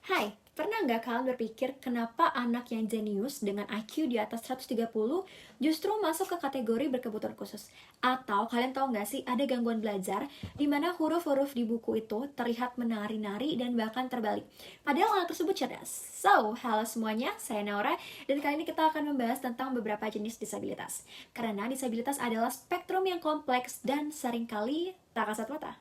Hai, pernah nggak kalian berpikir kenapa anak yang jenius dengan IQ di atas 130 justru masuk ke kategori berkebutuhan khusus? Atau kalian tahu nggak sih ada gangguan belajar di mana huruf-huruf di buku itu terlihat menari-nari dan bahkan terbalik. Padahal anak tersebut cerdas. So, halo semuanya, saya Naura dan kali ini kita akan membahas tentang beberapa jenis disabilitas. Karena disabilitas adalah spektrum yang kompleks dan seringkali tak kasat mata.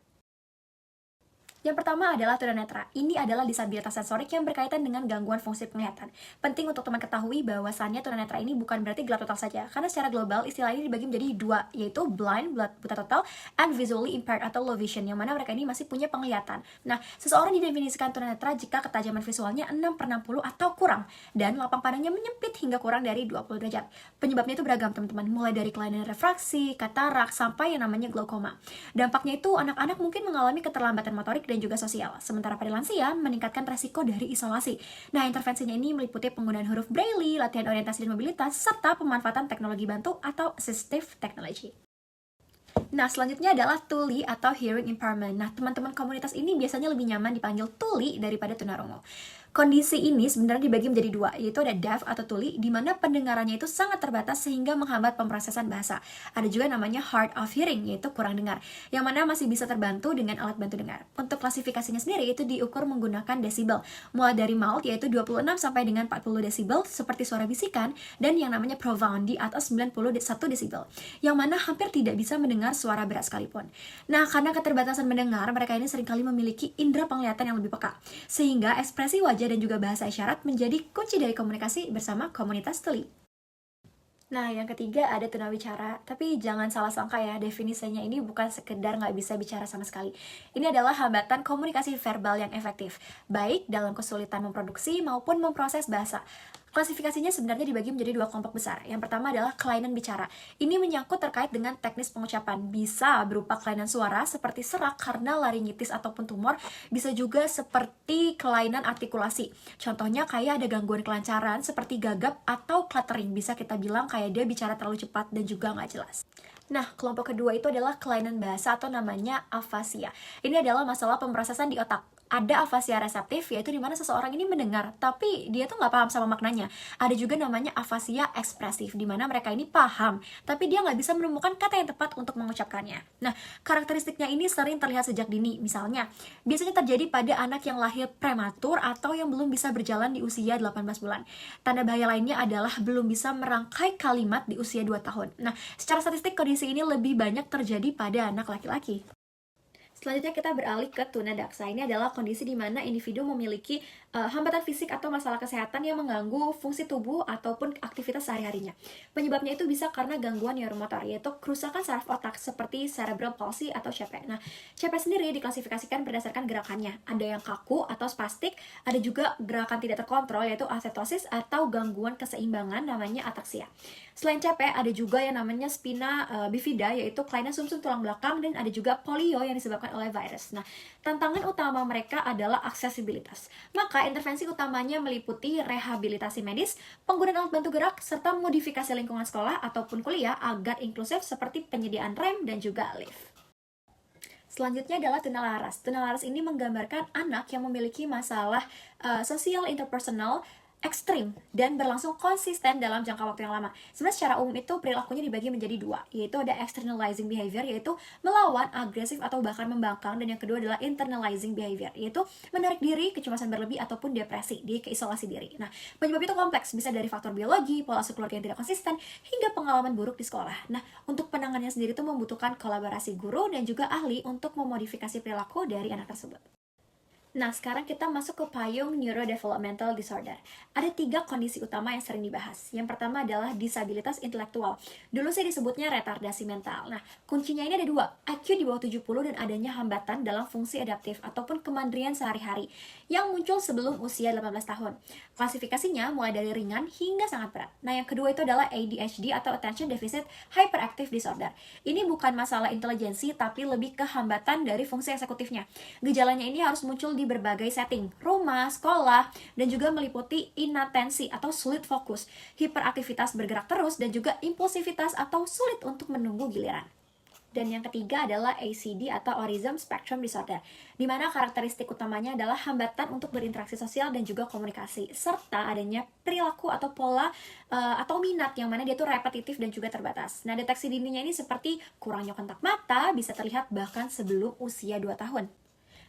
Yang pertama adalah tunanetra. Ini adalah disabilitas sensorik yang berkaitan dengan gangguan fungsi penglihatan. Penting untuk teman ketahui bahwasannya tunanetra ini bukan berarti gelap total saja, karena secara global istilah ini dibagi menjadi dua, yaitu blind, buta total, and visually impaired atau low vision, yang mana mereka ini masih punya penglihatan. Nah, seseorang didefinisikan tunanetra jika ketajaman visualnya 6/60 atau kurang, dan lapang pandangnya menyempit hingga kurang dari 20 derajat. Penyebabnya itu beragam, teman-teman, mulai dari kelainan refraksi, katarak, sampai yang namanya glaukoma. Dampaknya itu anak-anak mungkin mengalami keterlambatan motorik dan juga sosial. Sementara pada lansia meningkatkan resiko dari isolasi. Nah, intervensinya ini meliputi penggunaan huruf braille, latihan orientasi dan mobilitas, serta pemanfaatan teknologi bantu atau assistive technology. Nah, selanjutnya adalah tuli atau hearing impairment. Nah, teman-teman komunitas ini biasanya lebih nyaman dipanggil tuli daripada tunarungu. Kondisi ini sebenarnya dibagi menjadi dua, yaitu ada deaf atau tuli, di mana pendengarannya itu sangat terbatas sehingga menghambat pemrosesan bahasa. Ada juga namanya hard of hearing, yaitu kurang dengar, yang mana masih bisa terbantu dengan alat bantu dengar. Untuk klasifikasinya sendiri itu diukur menggunakan desibel, mulai dari mild yaitu 26 sampai dengan 40 desibel seperti suara bisikan, dan yang namanya profound di atas 91 desibel, yang mana hampir tidak bisa mendengar suara berat sekalipun. Nah, karena keterbatasan mendengar, mereka ini seringkali memiliki indera penglihatan yang lebih peka, sehingga ekspresi wajah dan juga bahasa isyarat menjadi kunci dari komunikasi bersama komunitas tuli. Nah, yang ketiga ada tunawicara, tapi jangan salah sangka ya, definisinya ini bukan sekedar nggak bisa bicara sama sekali. Ini adalah hambatan komunikasi verbal yang efektif, baik dalam kesulitan memproduksi maupun memproses bahasa. Klasifikasinya sebenarnya dibagi menjadi dua kelompok besar. Yang pertama adalah kelainan bicara. Ini menyangkut terkait dengan teknis pengucapan. Bisa berupa kelainan suara seperti serak karena laringitis ataupun tumor. Bisa juga seperti kelainan artikulasi. Contohnya kayak ada gangguan kelancaran seperti gagap atau cluttering. Bisa kita bilang kayak dia bicara terlalu cepat dan juga nggak jelas. Nah, kelompok kedua itu adalah kelainan bahasa atau namanya afasia. Ini adalah masalah pemrosesan di otak. Ada afasia reseptif, yaitu dimana seseorang ini mendengar, tapi dia tuh nggak paham sama maknanya. Ada juga namanya afasia ekspresif, dimana mereka ini paham, tapi dia nggak bisa menemukan kata yang tepat untuk mengucapkannya. Nah, karakteristiknya ini sering terlihat sejak dini. Misalnya, biasanya terjadi pada anak yang lahir prematur atau yang belum bisa berjalan di usia 18 bulan. Tanda bahaya lainnya adalah belum bisa merangkai kalimat di usia 2 tahun. Nah, secara statistik kondisi ini lebih banyak terjadi pada anak laki-laki. Selanjutnya kita beralih ke tunadaksa. Ini adalah kondisi di mana individu memiliki hambatan fisik atau masalah kesehatan yang mengganggu fungsi tubuh ataupun aktivitas sehari-harinya. Penyebabnya itu bisa karena gangguan neuromotor, yaitu kerusakan saraf otak seperti cerebral palsy atau CP. Nah, CP sendiri diklasifikasikan berdasarkan gerakannya. Ada yang kaku atau spastik, ada juga gerakan tidak terkontrol yaitu asetosis atau gangguan keseimbangan namanya ataksia. Selain CP, ada juga yang namanya spina bifida, yaitu kelainan sumsum tulang belakang, dan ada juga polio yang disebabkan oleh virus. Nah, tantangan utama mereka adalah aksesibilitas. Maka intervensi utamanya meliputi rehabilitasi medis, penggunaan alat bantu gerak, serta modifikasi lingkungan sekolah ataupun kuliah agar inklusif seperti penyediaan rem dan juga lift. Selanjutnya adalah tunalaras. Tunalaras ini menggambarkan anak yang memiliki masalah sosial interpersonal ekstrim dan berlangsung konsisten dalam jangka waktu yang lama. Sebenarnya secara umum itu perilakunya dibagi menjadi dua, yaitu ada externalizing behavior, yaitu melawan, agresif, atau bahkan membangkang, dan yang kedua adalah internalizing behavior, yaitu menarik diri, kecemasan berlebih, ataupun depresi, di keisolasi diri. Nah, penyebab itu kompleks, bisa dari faktor biologi, pola asuh keluarga yang tidak konsisten, hingga pengalaman buruk di sekolah. Nah, untuk penanganannya sendiri itu membutuhkan kolaborasi guru dan juga ahli untuk memodifikasi perilaku dari anak tersebut. Nah, sekarang kita masuk ke payung neurodevelopmental disorder. Ada 3 kondisi utama yang sering dibahas. Yang pertama adalah disabilitas intelektual. Dulu saya disebutnya retardasi mental. Nah, kuncinya ini ada 2, IQ di bawah 70 dan adanya hambatan dalam fungsi adaptif ataupun kemandirian sehari-hari yang muncul sebelum usia 18 tahun. Klasifikasinya mulai dari ringan hingga sangat berat. Nah, yang kedua itu adalah ADHD atau Attention Deficit Hyperactive Disorder. Ini bukan masalah intelijensi, tapi lebih ke hambatan dari fungsi eksekutifnya. Gejalanya ini harus muncul di berbagai setting, rumah, sekolah, dan juga meliputi inatensi atau sulit fokus, hiperaktivitas bergerak terus, dan juga impulsivitas atau sulit untuk menunggu giliran. Dan yang ketiga adalah ACD atau Autism Spectrum Disorder, di mana karakteristik utamanya adalah hambatan untuk berinteraksi sosial dan juga komunikasi, serta adanya perilaku atau pola atau minat yang mana dia tuh repetitif dan juga terbatas. Nah, deteksi dininya ini seperti kurangnya kontak mata bisa terlihat bahkan sebelum usia 2 tahun.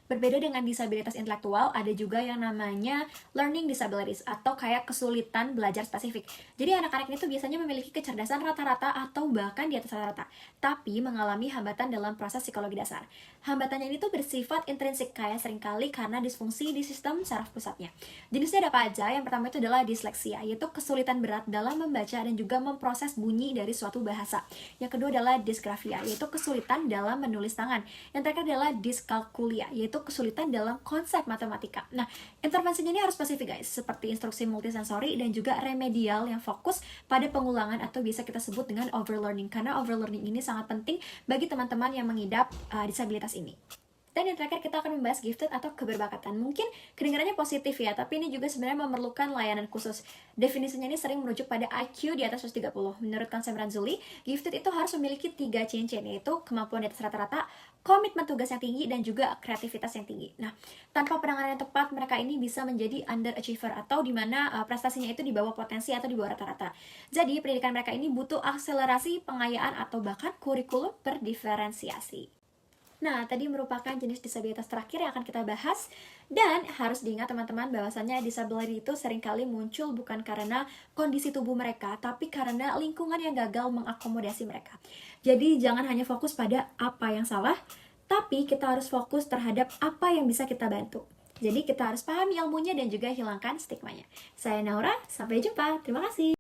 Berbeda dengan disabilitas intelektual, ada juga yang namanya learning disabilities atau kayak kesulitan belajar spesifik. Jadi anak-anak ini tuh biasanya memiliki kecerdasan rata-rata atau bahkan di atas rata-rata, tapi mengalami hambatan dalam proses psikologi dasar. Hambatannya ini tuh bersifat intrinsik, kayak seringkali karena disfungsi di sistem saraf pusatnya. Jenisnya ada apa aja? Yang pertama itu adalah disleksia, yaitu kesulitan berat dalam membaca dan juga memproses bunyi dari suatu bahasa. Yang kedua adalah dysgraphia, yaitu kesulitan dalam menulis tangan. Yang terakhir adalah dyscalculia, yaitu kesulitan dalam konsep matematika. Nah, intervensinya ini harus spesifik guys, seperti instruksi multisensori dan juga remedial yang fokus pada pengulangan atau bisa kita sebut dengan overlearning, karena overlearning ini sangat penting bagi teman-teman yang mengidap disabilitas ini. Dan yang terakhir kita akan membahas gifted atau keberbakatan. Mungkin kedengarannya positif ya, tapi ini juga sebenarnya memerlukan layanan khusus. Definisinya ini sering merujuk pada IQ di atas 130. Menurut konsep Ranzuli, gifted itu harus memiliki 3 cincin, yaitu kemampuan di atas rata-rata, komitmen tugas yang tinggi, dan juga kreativitas yang tinggi. Nah, tanpa penanganan yang tepat, mereka ini bisa menjadi underachiever atau di mana prestasinya itu di bawah potensi atau di bawah rata-rata. Jadi, pendidikan mereka ini butuh akselerasi, pengayaan, atau bahkan kurikulum berdiferensiasi. Nah, tadi merupakan jenis disabilitas terakhir yang akan kita bahas. Dan harus diingat teman-teman bahwasannya disability itu seringkali muncul bukan karena kondisi tubuh mereka, tapi karena lingkungan yang gagal mengakomodasi mereka. Jadi jangan hanya fokus pada apa yang salah, tapi kita harus fokus terhadap apa yang bisa kita bantu. Jadi kita harus pahami ilmunya dan juga hilangkan stigmanya. Saya Naura, sampai jumpa. Terima kasih.